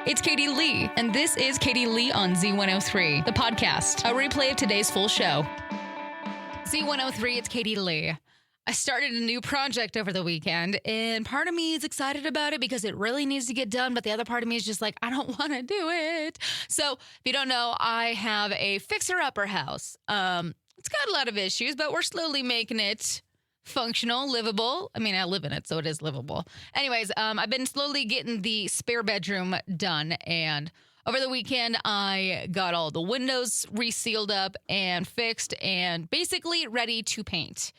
It's Katie Lee, and this is Katie Lee on Z103, the podcast, a replay of today's full show. Z103, it's Katie Lee. I started a new project over the weekend, and part of me is excited about it because it really needs to get done, but the other part of me is just like, I don't want to do it. So, if you don't know, I have a fixer-upper house. It's got a lot of issues, but we're slowly making it functional, livable. I mean, I live in it, so it is livable. Anyways, I've been slowly getting the spare bedroom done, and over the weekend, I got all the windows resealed up and fixed and basically ready to paint.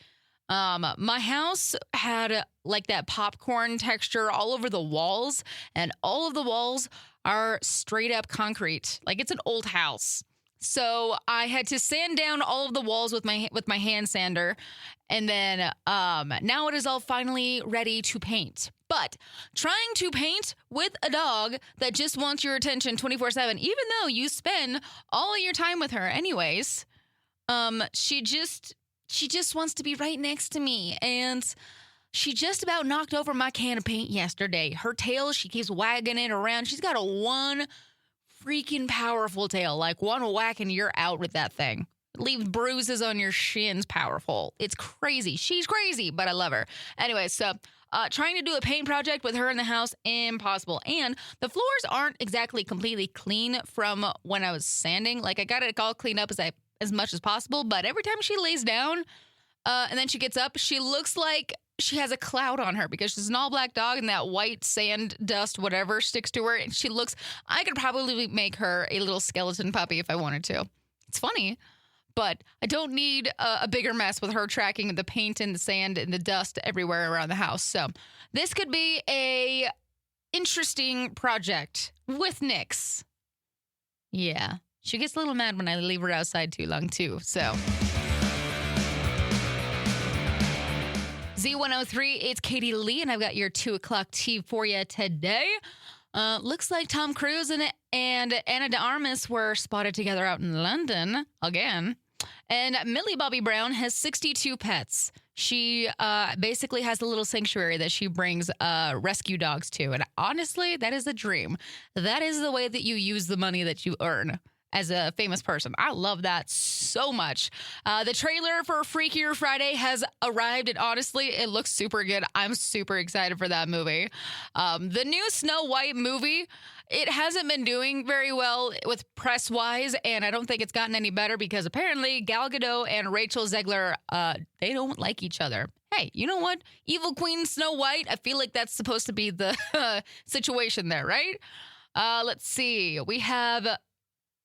My house had like that popcorn texture all over the walls, and all of the walls are straight up concrete. Like it's an old house. So I had to sand down all of the walls with my hand sander, and then now it is all finally ready to paint. But trying to paint with a dog that just wants your attention 24/7, even though you spend all of your time with her anyways, she just wants to be right next to me, and she just about knocked over my can of paint yesterday. Her tail, she keeps wagging it around. She's got a one freaking powerful tail, like one whack and you're out with that thing. Leave bruises on your shins powerful. It's crazy. She's crazy, but I love her. Anyway, so trying to do a paint project with her in the house, impossible. And the floors aren't exactly completely clean from when I was sanding. Like I got it all cleaned up as much as possible, but every time she lays down and then she gets up, she looks like she has a cloud on her because she's an all black dog and that white sand dust, whatever, sticks to her. And I could probably make her a little skeleton puppy if I wanted to. It's funny, but I don't need a bigger mess with her tracking the paint and the sand and the dust everywhere around the house. So this could be a interesting project with Nyx. Yeah, she gets a little mad when I leave her outside too long too, so. Z103, it's Katie Lee, and I've got your 2 o'clock tea for you today. Looks like Tom Cruise and Anna de Armas were spotted together out in London again. And Millie Bobby Brown has 62 pets. She basically has a little sanctuary that she brings rescue dogs to. And honestly, that is a dream. That is the way that you use the money that you earn as a famous person. I love that so much. The trailer for Freakier Friday has arrived, and honestly, it looks super good. I'm super excited for that movie. The new Snow White movie, it hasn't been doing very well with press-wise, and I don't think it's gotten any better because apparently Gal Gadot and Rachel Zegler, they don't like each other. Hey, you know what? Evil Queen Snow White, I feel like that's supposed to be the situation there, right? Let's see. We have...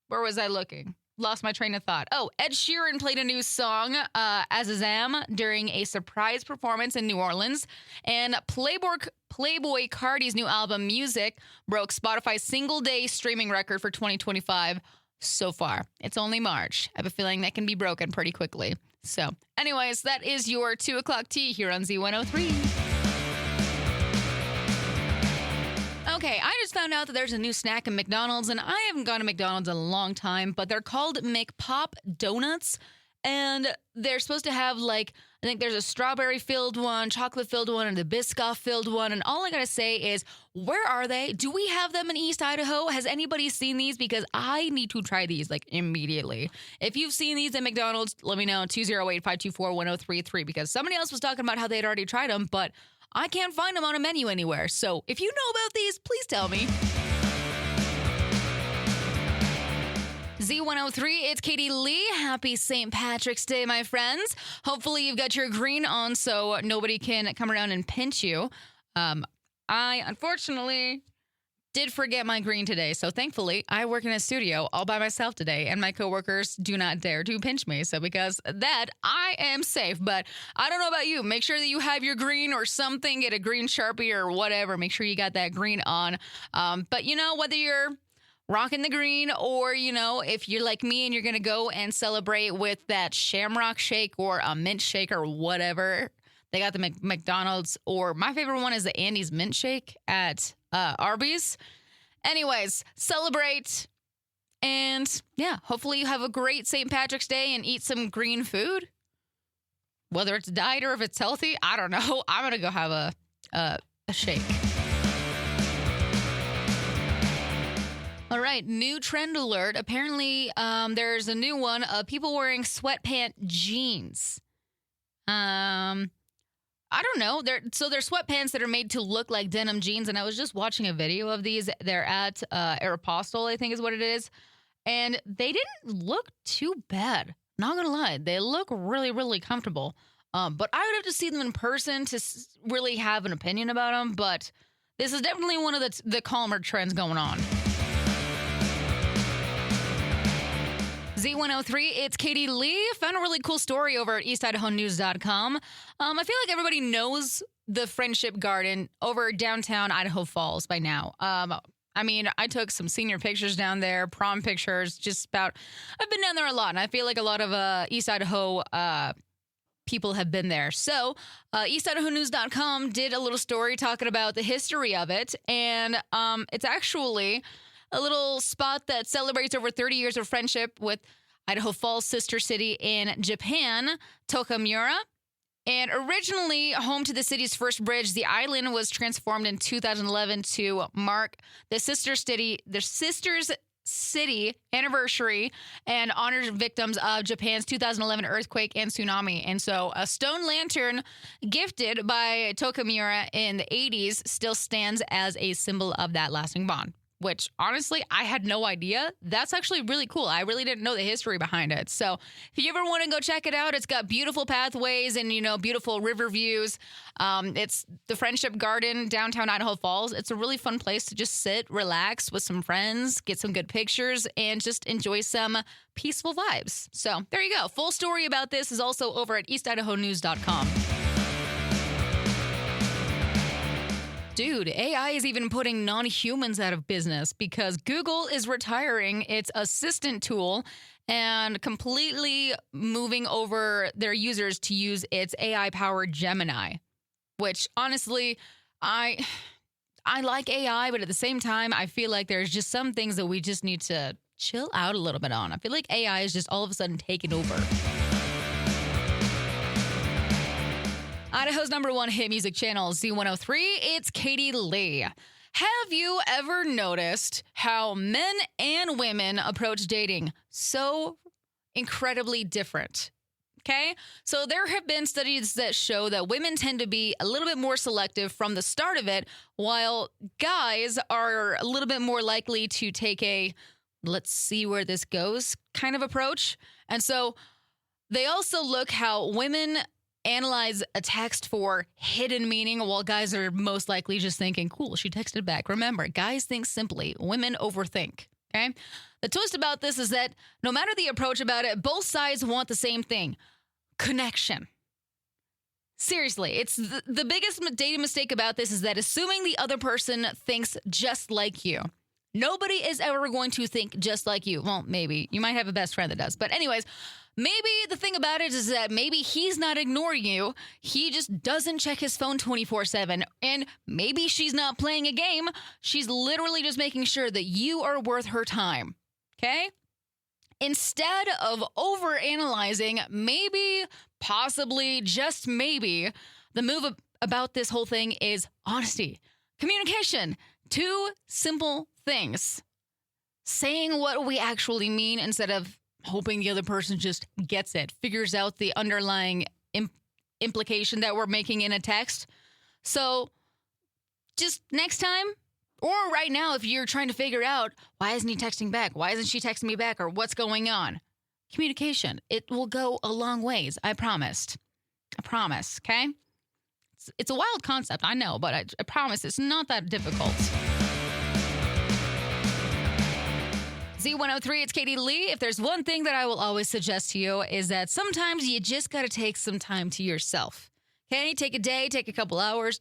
Where was I looking? Lost my train of thought. Oh, Ed Sheeran played a new song, Azazam, during a surprise performance in New Orleans. And Playboy Cardi's new album, Music, broke Spotify's single-day streaming record for 2025 so far. It's only March. I have a feeling that can be broken pretty quickly. So, anyways, that is your 2 o'clock tea here on Z103. Okay, I just found out that there's a new snack in McDonald's, and I haven't gone to McDonald's in a long time, but they're called McPop Donuts, and they're supposed to have, like, I think there's a strawberry-filled one, chocolate-filled one, and a Biscoff-filled one, and all I gotta say is, where are they? Do we have them in East Idaho? Has anybody seen these? Because I need to try these, like, immediately. If you've seen these at McDonald's, let me know, 208-524-1033, because somebody else was talking about how they'd already tried them, but I can't find them on a menu anywhere. So if you know about these, please tell me. Z103, it's Katie Lee. Happy St. Patrick's Day, my friends. Hopefully you've got your green on so nobody can come around and pinch you. I, unfortunately, did forget my green today. So thankfully, I work in a studio all by myself today, and my coworkers do not dare to pinch me. So because of that, I am safe. But I don't know about you. Make sure that you have your green or something. Get a green Sharpie or whatever. Make sure you got that green on. But, you know, whether you're rocking the green or, you know, if you're like me and you're going to go and celebrate with that Shamrock Shake or a mint shake or whatever, they got the McDonald's, or my favorite one is the Andy's Mint Shake at Arby's. Anyways, celebrate. And yeah, hopefully you have a great St. Patrick's Day and eat some green food. Whether it's diet or if it's healthy, I don't know. I'm going to go have a shake. right, new trend alert. Apparently, there's a new one of people wearing sweatpant jeans. I don't know. They're sweatpants that are made to look like denim jeans. And I was just watching a video of these. They're at Aeropostale, I think is what it is. And they didn't look too bad. Not going to lie. They look really, really comfortable. But I would have to see them in person to really have an opinion about them. But this is definitely one of the calmer trends going on. Z103, it's Katie Lee. Found a really cool story over at eastidahonews.com. I feel like everybody knows the Friendship Garden over downtown Idaho Falls by now. I mean, I took some senior pictures down there, prom pictures, I've been down there a lot, and I feel like a lot of East Idaho people have been there. So, eastidahonews.com did a little story talking about the history of it, and it's actually a little spot that celebrates over 30 years of friendship with Idaho Falls' sister city in Japan, Tokamura. And originally home to the city's first bridge, the island was transformed in 2011 to mark the sister's city anniversary and honors victims of Japan's 2011 earthquake and tsunami. And so a stone lantern gifted by Tokamura in the 80s still stands as a symbol of that lasting bond, which honestly, I had no idea. That's actually really cool. I really didn't know the history behind it. So if you ever want to go check it out, it's got beautiful pathways and, beautiful river views. It's the Friendship Garden, downtown Idaho Falls. It's a really fun place to just sit, relax with some friends, get some good pictures, and just enjoy some peaceful vibes. So there you go. Full story about this is also over at eastidahonews.com. Dude, AI is even putting non-humans out of business because Google is retiring its assistant tool and completely moving over their users to use its AI-powered Gemini, which honestly, I like AI, but at the same time, I feel like there's just some things that we just need to chill out a little bit on. I feel like AI is just all of a sudden taking over. Idaho's #1 hit music channel, Z103, it's Katie Lee. Have you ever noticed how men and women approach dating so incredibly different? Okay, so there have been studies that show that women tend to be a little bit more selective from the start of it, while guys are a little bit more likely to take a let's see where this goes kind of approach. And so they also look how women analyze a text for hidden meaning, while guys are most likely just thinking, cool, she texted back. Remember, guys think simply, women overthink, okay? The twist about this is that no matter the approach about it, both sides want the same thing, connection. Seriously, it's the biggest dating mistake about this is that assuming the other person thinks just like you. Nobody is ever going to think just like you. Well, maybe. You might have a best friend that does. But anyways, maybe the thing about it is that maybe he's not ignoring you. He just doesn't check his phone 24/7. And maybe she's not playing a game. She's literally just making sure that you are worth her time. Okay? Instead of overanalyzing, maybe, possibly, just maybe, the move about this whole thing is honesty, communication, 2 simple things. Saying what we actually mean instead of hoping the other person just gets it, figures out the underlying implication that we're making in a text. So just next time, or right now, if you're trying to figure out, why isn't he texting back? Why isn't she texting me back? Or what's going on? Communication. It will go a long ways. I promised. I promise, okay? It's a wild concept, I know, but I promise it's not that difficult. Z103, it's Katie Lee. If there's one thing that I will always suggest to you is that sometimes you just got to take some time to yourself. Okay? Take a day, take a couple hours,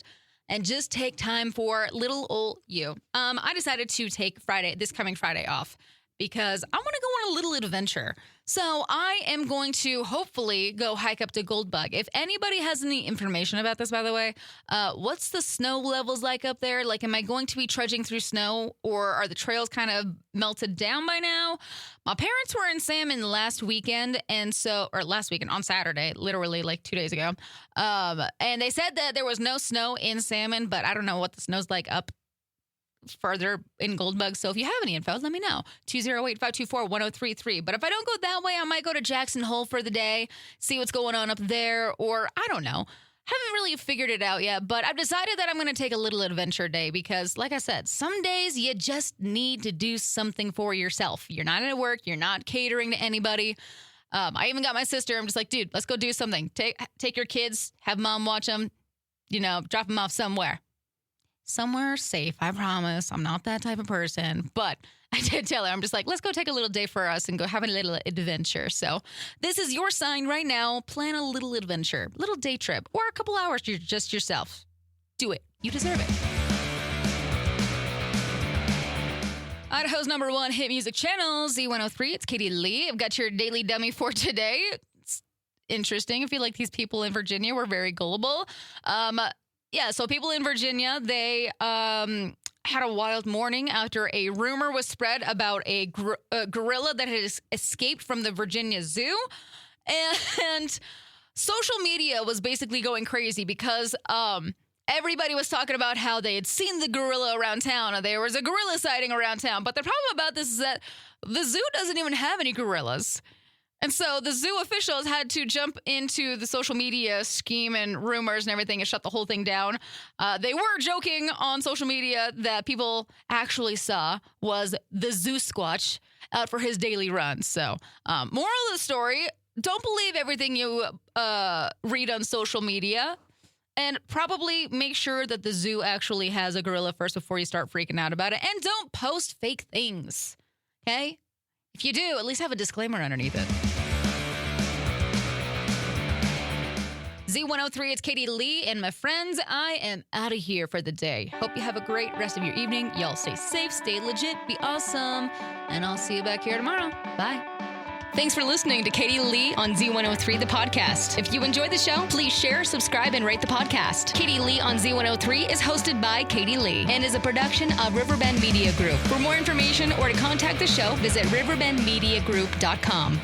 and just take time for little old you. I decided to take this coming Friday off because I want to go on a little adventure. So I am going to hopefully go hike up to Goldbug. If anybody has any information about this, by the way, what's the snow levels like up there? Like, am I going to be trudging through snow, or are the trails kind of melted down by now? My parents were in Salmon last weekend, on Saturday, literally like 2 days ago. And they said that there was no snow in Salmon, but I don't know what the snow's like up further in Goldbug. So if you have any info, let me know. 208-524-1033. But if I don't go that way, I might go to Jackson Hole for the day, see what's going on up there, or I don't know. Haven't really figured it out yet, but I've decided that I'm going to take a little adventure day because, like I said, some days you just need to do something for yourself. You're not at work. You're not catering to anybody. I even got my sister. I'm just like, dude, let's go do something. Take your kids, have mom watch them, drop them off somewhere. Somewhere safe, I promise. I'm not that type of person, but I did tell her, I'm just like, let's go take a little day for us and go have a little adventure. So this is your sign right now. Plan a little adventure, little day trip, or a couple hours to just yourself. Do it. You deserve it. Idaho's #1 hit music channel, Z103. It's Katie Lee. I've got your daily dummy for today. It's interesting. I feel like these people in Virginia were very gullible. So people in Virginia, they had a wild morning after a rumor was spread about a gorilla that had escaped from the Virginia Zoo. And social media was basically going crazy because everybody was talking about how they had seen the gorilla around town, or there was a gorilla sighting around town. But the problem about this is that the zoo doesn't even have any gorillas. And so the zoo officials had to jump into the social media scheme and rumors and everything and shut the whole thing down. They were joking on social media that people actually saw was the zoo squatch out for his daily run. So moral of the story, don't believe everything you read on social media. And probably make sure that the zoo actually has a gorilla first before you start freaking out about it. And don't post fake things, okay? If you do, at least have a disclaimer underneath it. Z103, it's Katie Lee, and my friends, I am out of here for the day. Hope you have a great rest of your evening. Y'all stay safe, stay legit, be awesome, and I'll see you back here tomorrow. Bye. Thanks for listening to Katie Lee on Z103, the podcast. If you enjoyed the show, please share, subscribe, and rate the podcast. Katie Lee on Z103 is hosted by Katie Lee and is a production of Riverbend Media Group. For more information or to contact the show, visit riverbendmediagroup.com.